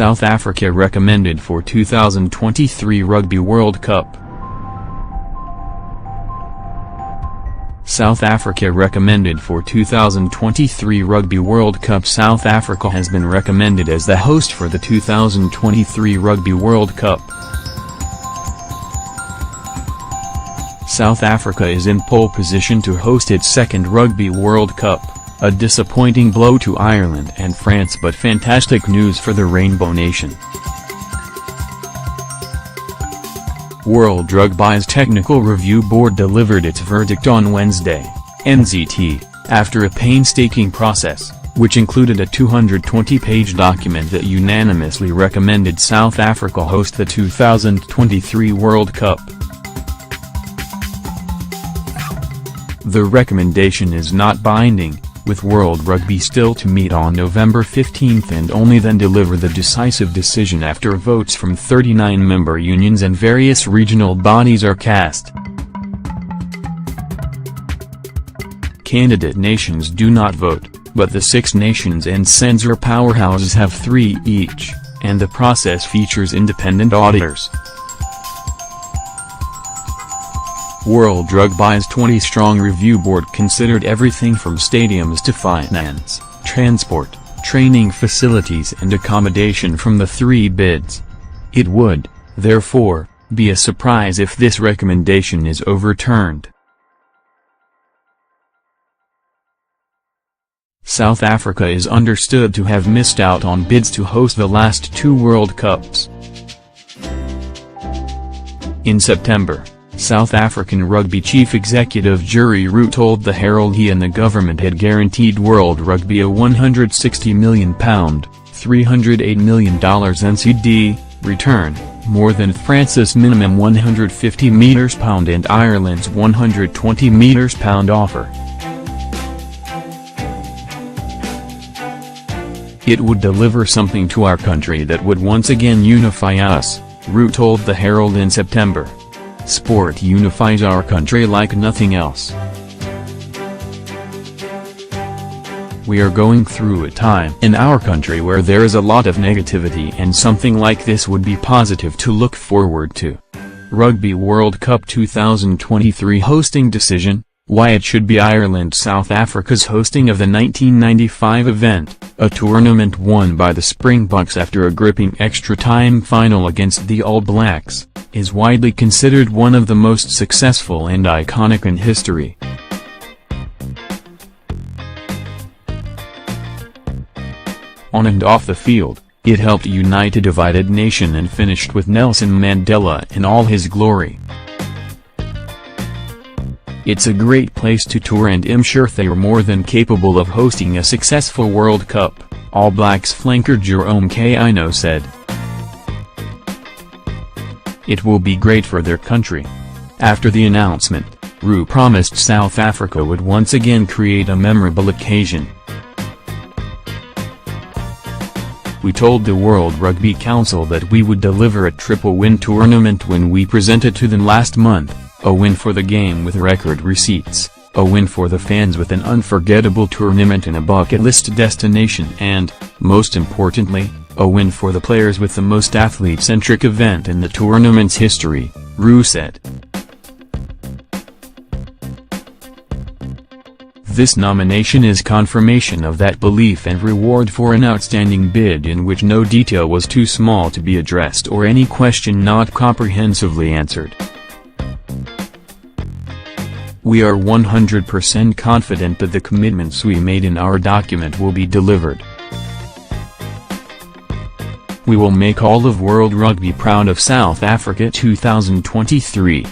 South Africa recommended for 2023 Rugby World Cup. South Africa recommended for 2023 Rugby World Cup. South Africa has been recommended as the host for the 2023 Rugby World Cup. South Africa is in pole position to host its second Rugby World Cup, a disappointing blow to Ireland and France but fantastic news for the Rainbow Nation. World Rugby's Technical Review Board delivered its verdict on Wednesday, NZT, after a painstaking process, which included a 220-page document that unanimously recommended South Africa host the 2023 World Cup. The recommendation is not binding, with World Rugby still to meet on November 15 and only then deliver the decisive decision after votes from 39 member unions and various regional bodies are cast. Candidate nations do not vote, but the 6 nations and censor powerhouses have 3 each, and the process features independent auditors. World Rugby's 20-strong review board considered everything from stadiums to finance, transport, training facilities and accommodation from the 3 bids. It would, therefore, be a surprise if this recommendation is overturned. South Africa is understood to have missed out on bids to host the last 2 World Cups. In September, South African Rugby Chief Executive Jurie Roux told the Herald he and the government had guaranteed World Rugby a £160 million, $308 million NCD, return, more than France's minimum £150 million and Ireland's £120 million offer. It would deliver something to our country that would once again unify us, Roux told the Herald in September. Sport unifies our country like nothing else. We are going through a time in our country where there is a lot of negativity, and something like this would be positive to look forward to. Rugby World Cup 2023 hosting decision, why it should be Ireland. South Africa's hosting of the 1995 event, a tournament won by the Springboks after a gripping extra-time final against the All Blacks, is widely considered one of the most successful and iconic in history. On and off the field, it helped unite a divided nation and finished with Nelson Mandela in all his glory. It's a great place to tour and I'm sure they are more than capable of hosting a successful World Cup, All Blacks flanker Jerome Kaino said. It will be great for their country. After the announcement, Roux promised South Africa would once again create a memorable occasion. We told the World Rugby Council that we would deliver a triple-win tournament when we presented to them last month, a win for the game with record receipts, a win for the fans with an unforgettable tournament in a bucket-list destination and, most importantly, a win for the players with the most athlete-centric event in the tournament's history, Roux said. This nomination is confirmation of that belief and reward for an outstanding bid in which no detail was too small to be addressed or any question not comprehensively answered. We are 100% confident that the commitments we made in our document will be delivered. We will make all of World Rugby proud of South Africa 2023.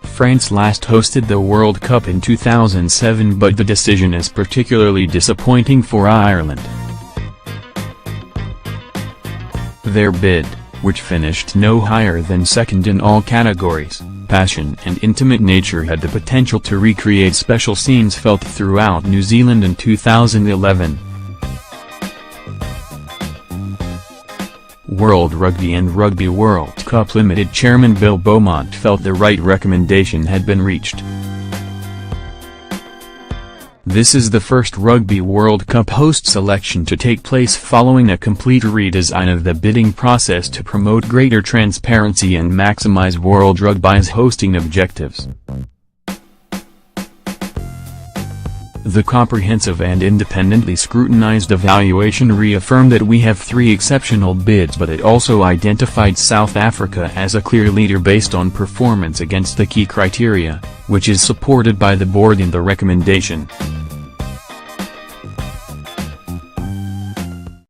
France last hosted the World Cup in 2007, but the decision is particularly disappointing for Ireland. Their bid, which finished no higher than second in all categories, passion and intimate nature, had the potential to recreate special scenes felt throughout New Zealand in 2011. World Rugby and Rugby World Cup Limited Chairman Bill Beaumont felt the right recommendation had been reached. This is the first Rugby World Cup host selection to take place following a complete redesign of the bidding process to promote greater transparency and maximize World Rugby's hosting objectives. The comprehensive and independently scrutinized evaluation reaffirmed that we have 3 exceptional bids, but it also identified South Africa as a clear leader based on performance against the key criteria, which is supported by the board in the recommendation.